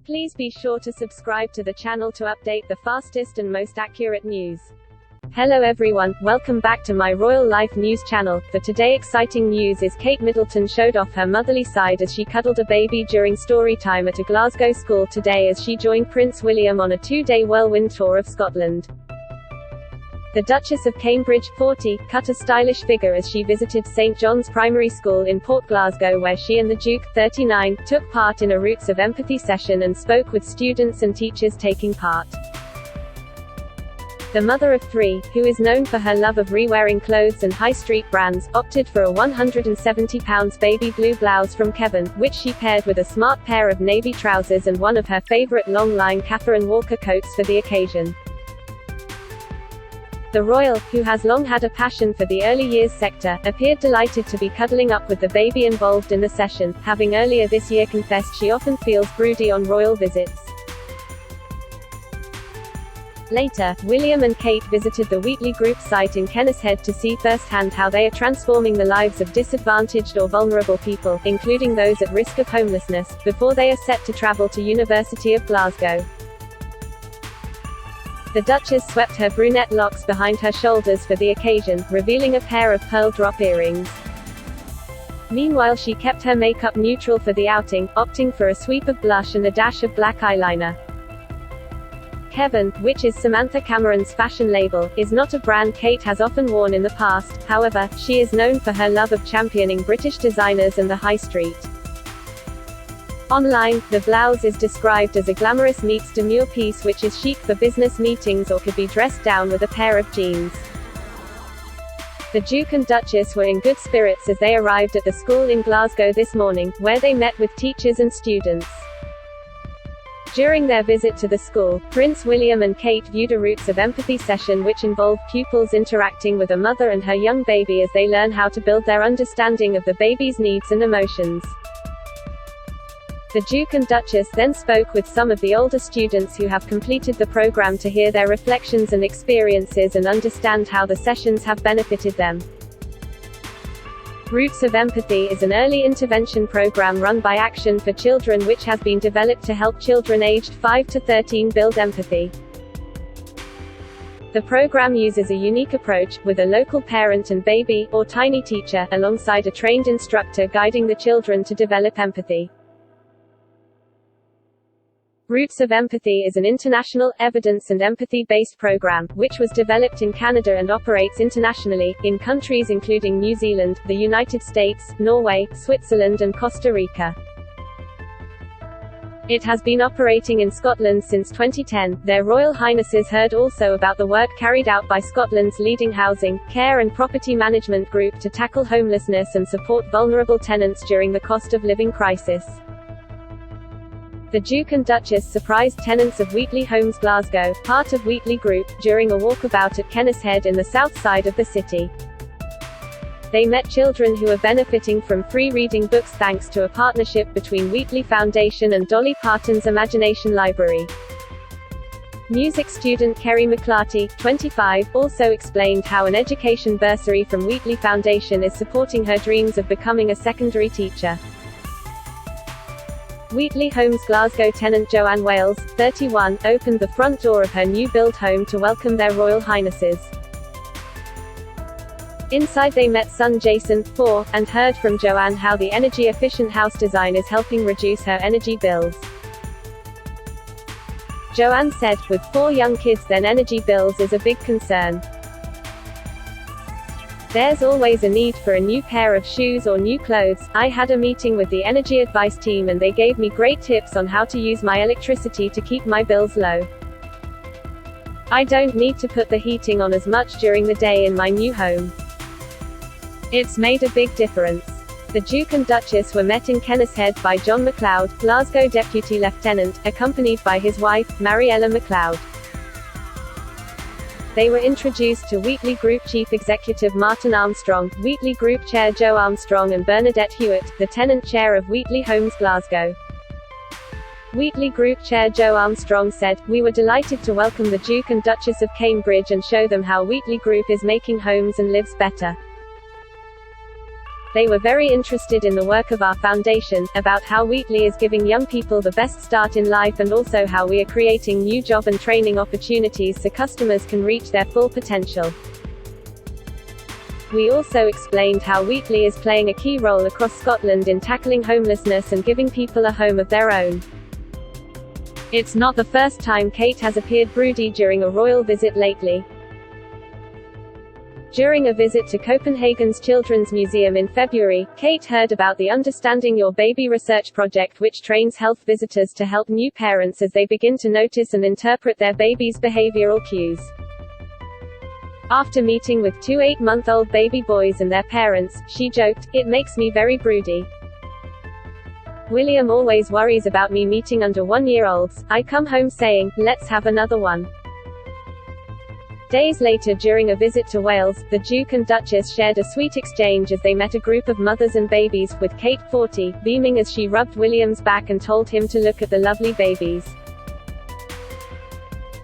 Please be sure to subscribe to the channel to update the fastest and most accurate news. Hello everyone, welcome back to my Royal Life News channel. For today exciting news is Kate Middleton showed off her motherly side as she cuddled a baby during story time at a Glasgow school today as she joined Prince William on a two-day whirlwind tour of Scotland. The Duchess of Cambridge, 40, cut a stylish figure as she visited St John's Primary School in Port Glasgow where she and the Duke, 39, took part in a Roots of Empathy session and spoke with students and teachers taking part. The mother of three, who is known for her love of re-wearing clothes and high street brands, opted for a £170 baby blue blouse from Cefinn, which she paired with a smart pair of navy trousers and one of her favourite long-line Catherine Walker coats for the occasion. The royal, who has long had a passion for the early years sector, appeared delighted to be cuddling up with the baby involved in the session, having earlier this year confessed she often feels broody on royal visits. Later, William and Kate visited the Wheatley Group site in Kennishead to see firsthand how they are transforming the lives of disadvantaged or vulnerable people, including those at risk of homelessness, before they are set to travel to University of Glasgow. The Duchess swept her brunette locks behind her shoulders for the occasion, revealing a pair of pearl drop earrings. Meanwhile she kept her makeup neutral for the outing, opting for a sweep of blush and a dash of black eyeliner. Cefinn, which is Samantha Cameron's fashion label, is not a brand Kate has often worn in the past, however, she is known for her love of championing British designers and the high street. Online, the blouse is described as a glamorous meets demure piece which is chic for business meetings or could be dressed down with a pair of jeans. The Duke and Duchess were in good spirits as they arrived at the school in Glasgow this morning, where they met with teachers and students. During their visit to the school, Prince William and Kate viewed a Roots of Empathy session which involved pupils interacting with a mother and her young baby as they learn how to build their understanding of the baby's needs and emotions. The Duke and Duchess then spoke with some of the older students who have completed the program to hear their reflections and experiences and understand how the sessions have benefited them. Roots of Empathy is an early intervention program run by Action for Children which has been developed to help children aged 5 to 13 build empathy. The program uses a unique approach, with a local parent and baby, or tiny teacher, alongside a trained instructor guiding the children to develop empathy. Roots of Empathy is an international, evidence and empathy-based program, which was developed in Canada and operates internationally, in countries including New Zealand, the United States, Norway, Switzerland and Costa Rica. It has been operating in Scotland since 2010. Their Royal Highnesses heard also about the work carried out by Scotland's leading housing, care and property management group to tackle homelessness and support vulnerable tenants during the cost of living crisis. The Duke and Duchess surprised tenants of Wheatley Homes Glasgow, part of Wheatley Group, during a walkabout at Kennishead in the south side of the city. They met children who are benefiting from free reading books thanks to a partnership between Wheatley Foundation and Dolly Parton's Imagination Library. Music student Kerry McClarty, 25, also explained how an education bursary from Wheatley Foundation is supporting her dreams of becoming a secondary teacher. Wheatley Homes Glasgow tenant Joanne Wales, 31, opened the front door of her new-build home to welcome their Royal Highnesses. Inside they met son Jason, 4, and heard from Joanne how the energy-efficient house design is helping reduce her energy bills. Joanne said, with 4 young kids then energy bills is a big concern. There's always a need for a new pair of shoes or new clothes. I had a meeting with the energy advice team and they gave me great tips on how to use my electricity to keep my bills low. I don't need to put the heating on as much during the day in my new home. It's made a big difference. The Duke and Duchess were met in Kennishead by John MacLeod, Glasgow Deputy Lieutenant, accompanied by his wife, Mariella MacLeod. They were introduced to Wheatley Group Chief Executive Martin Armstrong, Wheatley Group Chair Joe Armstrong and Bernadette Hewitt, the tenant chair of Wheatley Homes Glasgow. Wheatley Group Chair Joe Armstrong said, "We were delighted to welcome the Duke and Duchess of Cambridge and show them how Wheatley Group is making homes and lives better. They were very interested in the work of our foundation, about how Wheatley is giving young people the best start in life and also how we are creating new job and training opportunities so customers can reach their full potential. We also explained how Wheatley is playing a key role across Scotland in tackling homelessness and giving people a home of their own. It's not the first time Kate has appeared broody during a royal visit lately. During a visit to Copenhagen's Children's Museum in February, Kate heard about the Understanding Your Baby research project, which trains health visitors to help new parents as they begin to notice and interpret their baby's behavioral cues. After meeting with two 8-month-old baby boys and their parents, she joked, "It makes me very broody. William always worries about me meeting under 1-year-olds. I come home saying, let's have another one." Days later, during a visit to Wales, the Duke and Duchess shared a sweet exchange as they met a group of mothers and babies, with Kate, 40, beaming as she rubbed William's back and told him to look at the lovely babies.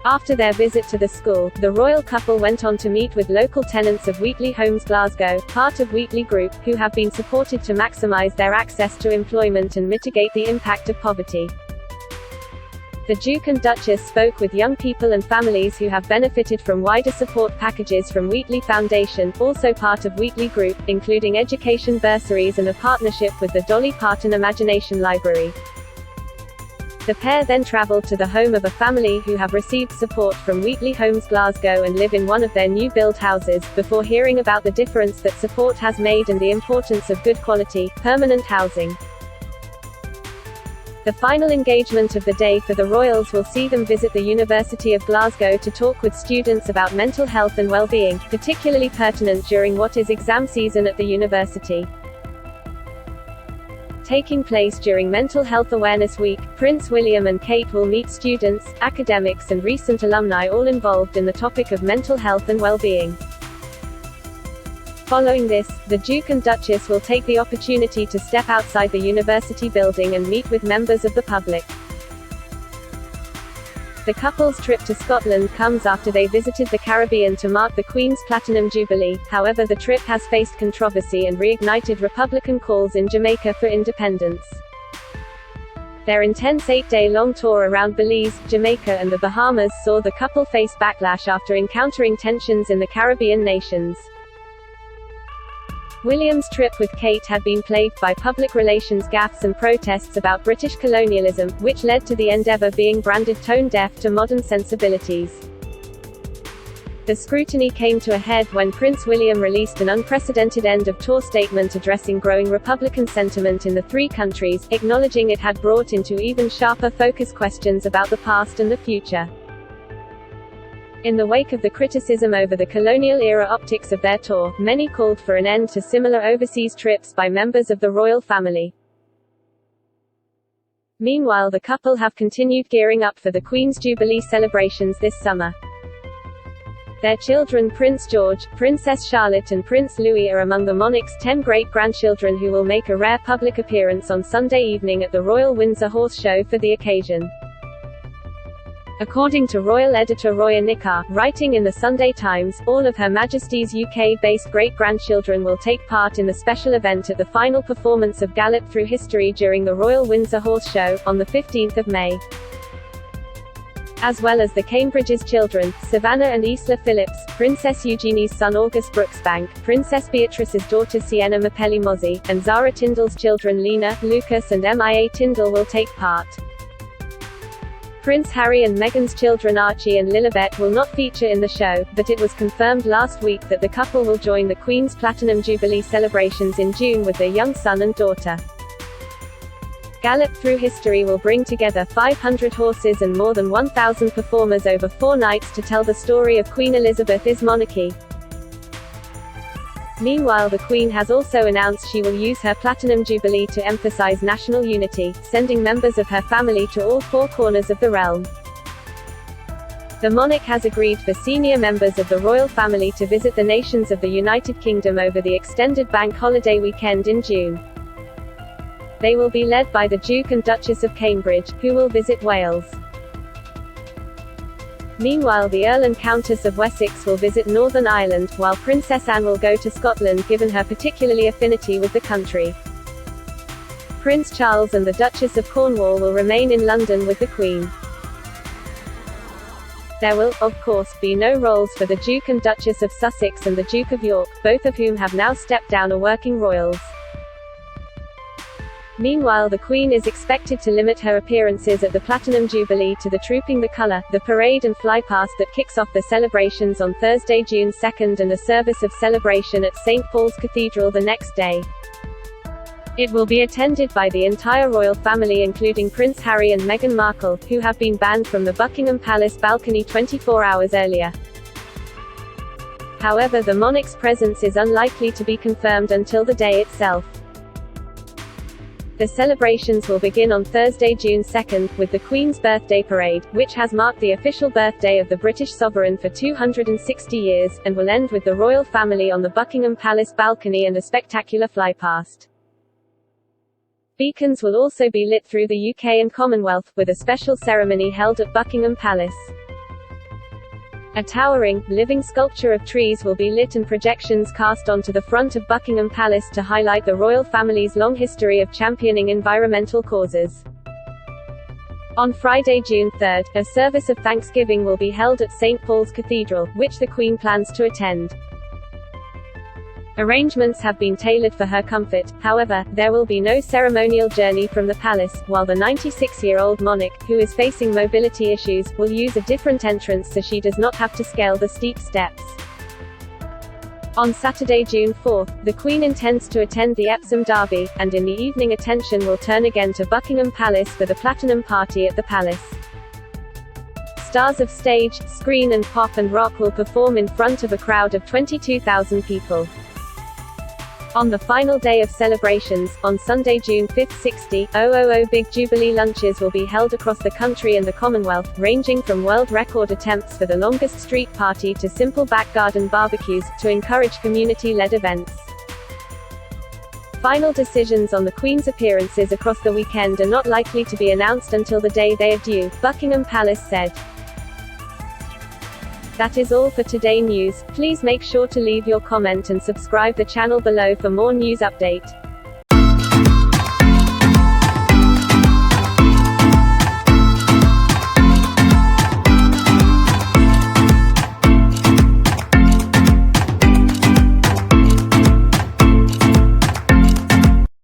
After their visit to the school, the royal couple went on to meet with local tenants of Wheatley Homes Glasgow, part of Wheatley Group, who have been supported to maximise their access to employment and mitigate the impact of poverty. The Duke and Duchess spoke with young people and families who have benefited from wider support packages from Wheatley Foundation, also part of Wheatley Group, including education bursaries and a partnership with the Dolly Parton Imagination Library. The pair then travelled to the home of a family who have received support from Wheatley Homes Glasgow and live in one of their new build houses, before hearing about the difference that support has made and the importance of good quality, permanent housing. The final engagement of the day for the royals will see them visit the University of Glasgow to talk with students about mental health and well-being, particularly pertinent during what is exam season at the university. Taking place during Mental Health Awareness Week, Prince William and Kate will meet students, academics and recent alumni all involved in the topic of mental health and well-being. Following this, the Duke and Duchess will take the opportunity to step outside the university building and meet with members of the public. The couple's trip to Scotland comes after they visited the Caribbean to mark the Queen's Platinum Jubilee. However, the trip has faced controversy and reignited Republican calls in Jamaica for independence. Their intense 8-day-long tour around Belize, Jamaica and the Bahamas saw the couple face backlash after encountering tensions in the Caribbean nations. William's trip with Kate had been plagued by public relations gaffes and protests about British colonialism, which led to the endeavour being branded tone-deaf to modern sensibilities. The scrutiny came to a head when Prince William released an unprecedented end-of-tour statement addressing growing Republican sentiment in the three countries, acknowledging it had brought into even sharper focus questions about the past and the future. In the wake of the criticism over the colonial-era optics of their tour, many called for an end to similar overseas trips by members of the royal family. Meanwhile, the couple have continued gearing up for the Queen's Jubilee celebrations this summer. Their children Prince George, Princess Charlotte and Prince Louis are among the monarch's 10 great-grandchildren who will make a rare public appearance on Sunday evening at the Royal Windsor Horse Show for the occasion. According to royal editor Roya Nickar, writing in the Sunday Times, all of Her Majesty's UK-based great-grandchildren will take part in the special event at the final performance of Gallop Through History during the Royal Windsor Horse Show, on the 15th of May. As well as the Cambridge's children, Savannah and Isla Phillips, Princess Eugenie's son August Brooksbank, Princess Beatrice's daughter Sienna Mapelli Mozzi, and Zara Tyndall's children Lena, Lucas and Mia Tyndall will take part. Prince Harry and Meghan's children Archie and Lilibet will not feature in the show, but it was confirmed last week that the couple will join the Queen's Platinum Jubilee celebrations in June with their young son and daughter. Gallop Through History will bring together 500 horses and more than 1,000 performers over 4 nights to tell the story of Queen Elizabeth's monarchy. Meanwhile, the Queen has also announced she will use her Platinum Jubilee to emphasize national unity, sending members of her family to all 4 corners of the realm. The monarch has agreed for senior members of the royal family to visit the nations of the United Kingdom over the extended bank holiday weekend in June. They will be led by the Duke and Duchess of Cambridge, who will visit Wales. Meanwhile, the Earl and Countess of Wessex will visit Northern Ireland, while Princess Anne will go to Scotland given her particularly affinity with the country. Prince Charles and the Duchess of Cornwall will remain in London with the Queen. There will, of course, be no roles for the Duke and Duchess of Sussex and the Duke of York, both of whom have now stepped down as working royals. Meanwhile, the Queen is expected to limit her appearances at the Platinum Jubilee to the Trooping the Colour, the parade and flypast that kicks off the celebrations on Thursday, June 2nd, and a service of celebration at St Paul's Cathedral the next day. It will be attended by the entire royal family including Prince Harry and Meghan Markle, who have been banned from the Buckingham Palace balcony 24 hours earlier. However, the monarch's presence is unlikely to be confirmed until the day itself. The celebrations will begin on Thursday, June 2nd, with the Queen's birthday parade, which has marked the official birthday of the British sovereign for 260 years, and will end with the royal family on the Buckingham Palace balcony and a spectacular flypast. Beacons will also be lit through the UK and Commonwealth, with a special ceremony held at Buckingham Palace. A towering, living sculpture of trees will be lit and projections cast onto the front of Buckingham Palace to highlight the royal family's long history of championing environmental causes. On Friday, June 3rd, a service of thanksgiving will be held at St Paul's Cathedral, which the Queen plans to attend. Arrangements have been tailored for her comfort, however, there will be no ceremonial journey from the palace, while the 96-year-old monarch, who is facing mobility issues, will use a different entrance so she does not have to scale the steep steps. On Saturday, June 4th, the Queen intends to attend the Epsom Derby, and in the evening attention will turn again to Buckingham Palace for the Platinum Party at the palace. Stars of stage, screen and pop and rock will perform in front of a crowd of 22,000 people. On the final day of celebrations, on Sunday, June 5th, 60,000 big Jubilee lunches will be held across the country and the Commonwealth, ranging from world record attempts for the longest street party to simple back garden barbecues, to encourage community-led events. Final decisions on the Queen's appearances across the weekend are not likely to be announced until the day they are due, Buckingham Palace said. That is all for today news. Please make sure to leave your comment and subscribe the channel below for more news update.